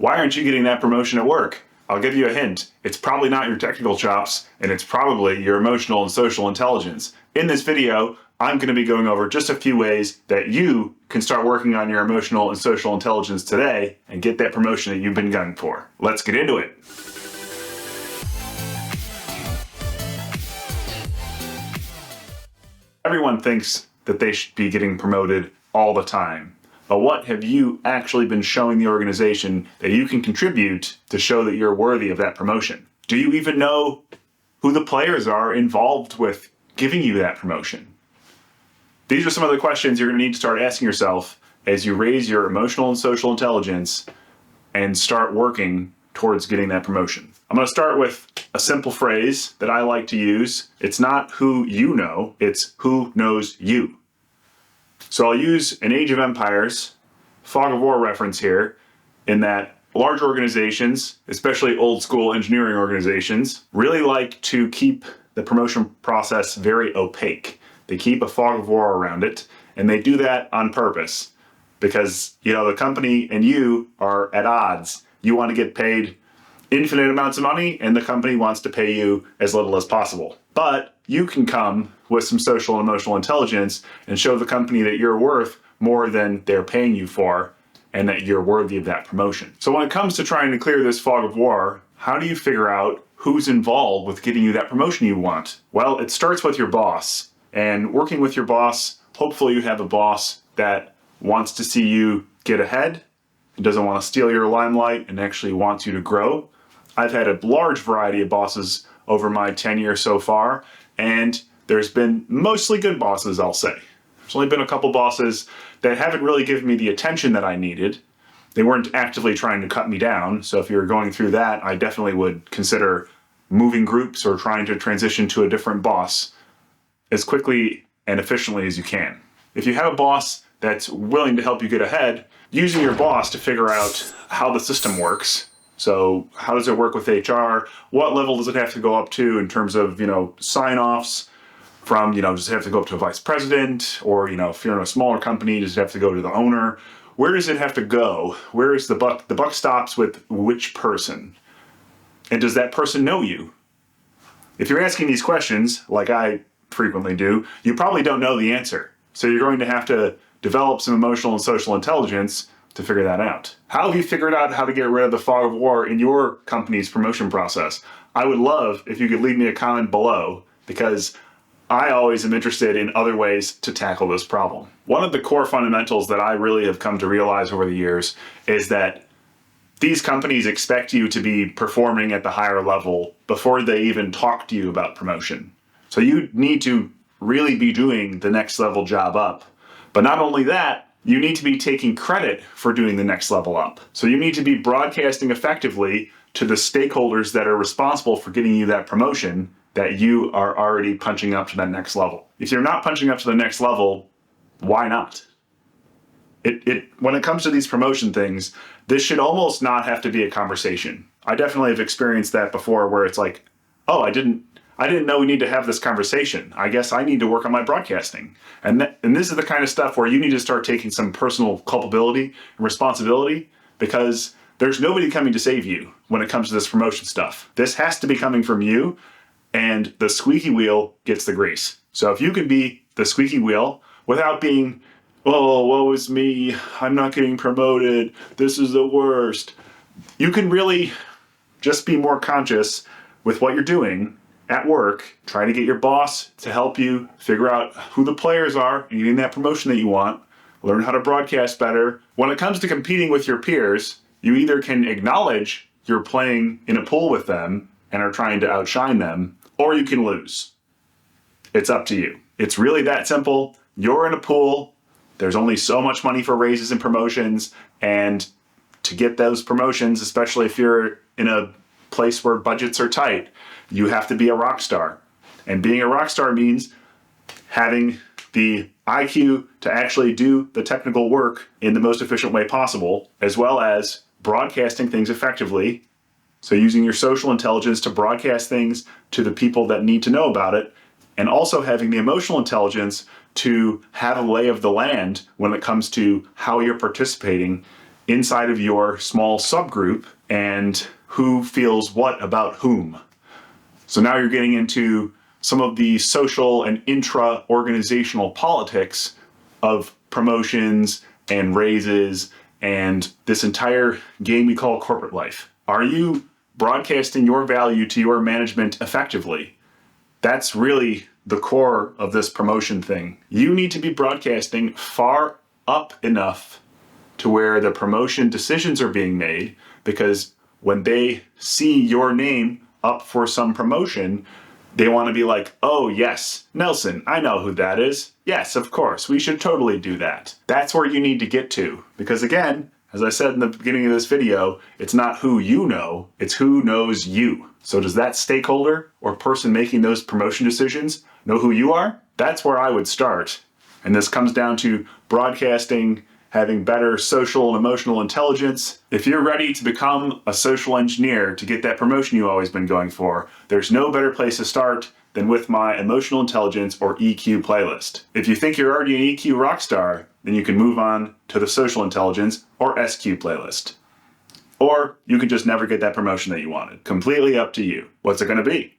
Why aren't you getting that promotion at work? I'll give you a hint. It's probably not your technical chops, and it's probably your emotional and social intelligence. In this video, I'm going to be going over just a few ways that you can start working on your emotional and social intelligence today and get that promotion that you've been gunning for. Let's get into it. Everyone thinks that they should be getting promoted all the time. But what have you actually been showing the organization that you can contribute to show that you're worthy of that promotion? Do you even know who the players are involved with giving you that promotion? These are some of the questions you're going to need to start asking yourself as you raise your emotional and social intelligence and start working towards getting that promotion. I'm going to start with a simple phrase that I like to use. It's not who you know, it's who knows you. So I'll use an Age of Empires fog of war reference here, in that large organizations, especially old school engineering organizations, really like to keep the promotion process very opaque. They keep a fog of war around it, and they do that on purpose because, the company and you are at odds. You want to get paid infinite amounts of money, and the company wants to pay you as little as possible. But you can come with some social and emotional intelligence and show the company that you're worth more than they're paying you for, and that you're worthy of that promotion. So when it comes to trying to clear this fog of war, how do you figure out who's involved with getting you that promotion you want? Well, it starts with your boss. And working with your boss, hopefully you have a boss that wants to see you get ahead, and doesn't want to steal your limelight, and actually wants you to grow. I've had a large variety of bosses over my tenure so far, and there's been mostly good bosses, I'll say. There's only been a couple bosses that haven't really given me the attention that I needed. They weren't actively trying to cut me down, so if you're going through that, I definitely would consider moving groups or trying to transition to a different boss as quickly and efficiently as you can. If you have a boss that's willing to help you get ahead, using your boss to figure out how the system works. So how does it work with HR? What level does it have to go up to in terms of, sign-offs from, does it have to go up to a vice president? Or, if you're in a smaller company, does it have to go to the owner? Where does it have to go? Where is the buck? The buck stops with which person? And does that person know you? If you're asking these questions, like I frequently do, you probably don't know the answer. So you're going to have to develop some emotional and social intelligence to figure that out. How have you figured out how to get rid of the fog of war in your company's promotion process? I would love if you could leave me a comment below, because I always am interested in other ways to tackle this problem. One of the core fundamentals that I really have come to realize over the years is that these companies expect you to be performing at the higher level before they even talk to you about promotion. So you need to really be doing the next level job up. But not only that, you need to be taking credit for doing the next level up. So you need to be broadcasting effectively to the stakeholders that are responsible for getting you that promotion that you are already punching up to that next level. If you're not punching up to the next level, why not? When it comes to these promotion things, this should almost not have to be a conversation. I definitely have experienced that before, where it's like, oh, I didn't know we need to have this conversation. I guess I need to work on my broadcasting. And this is the kind of stuff where you need to start taking some personal culpability and responsibility, because there's nobody coming to save you when it comes to this promotion stuff. This has to be coming from you, and the squeaky wheel gets the grease. So if you can be the squeaky wheel without being, oh, woe is me, I'm not getting promoted, this is the worst. You can really just be more conscious with what you're doing at work, trying to get your boss to help you figure out who the players are and getting that promotion that you want, learn how to broadcast better. When it comes to competing with your peers, you either can acknowledge you're playing in a pool with them and are trying to outshine them, or you can lose. It's up to you. It's really that simple. You're in a pool. There's only so much money for raises and promotions, and to get those promotions, especially if you're in a place where budgets are tight, you have to be a rock star. And being a rock star means having the IQ to actually do the technical work in the most efficient way possible, as well as broadcasting things effectively. So using your social intelligence to broadcast things to the people that need to know about it, and also having the emotional intelligence to have a lay of the land when it comes to how you're participating inside of your small subgroup and who feels what about whom. So now you're getting into some of the social and intra-organizational politics of promotions and raises and this entire game we call corporate life. Are you broadcasting your value to your management effectively? That's really the core of this promotion thing. You need to be broadcasting far up enough to where the promotion decisions are being made, because when they see your name up for some promotion, they want to be like, oh yes, Nelson, I know who that is. Yes, of course, we should totally do that. That's where you need to get to. Because again, as I said in the beginning of this video, it's not who you know, it's who knows you. So does that stakeholder or person making those promotion decisions know who you are? That's where I would start. And this comes down to broadcasting, having better social and emotional intelligence. If you're ready to become a social engineer to get that promotion you've always been going for, there's no better place to start than with my emotional intelligence or EQ playlist. If you think you're already an EQ rockstar, then you can move on to the social intelligence or SQ playlist. Or you could just never get that promotion that you wanted. Completely up to you. What's it going to be?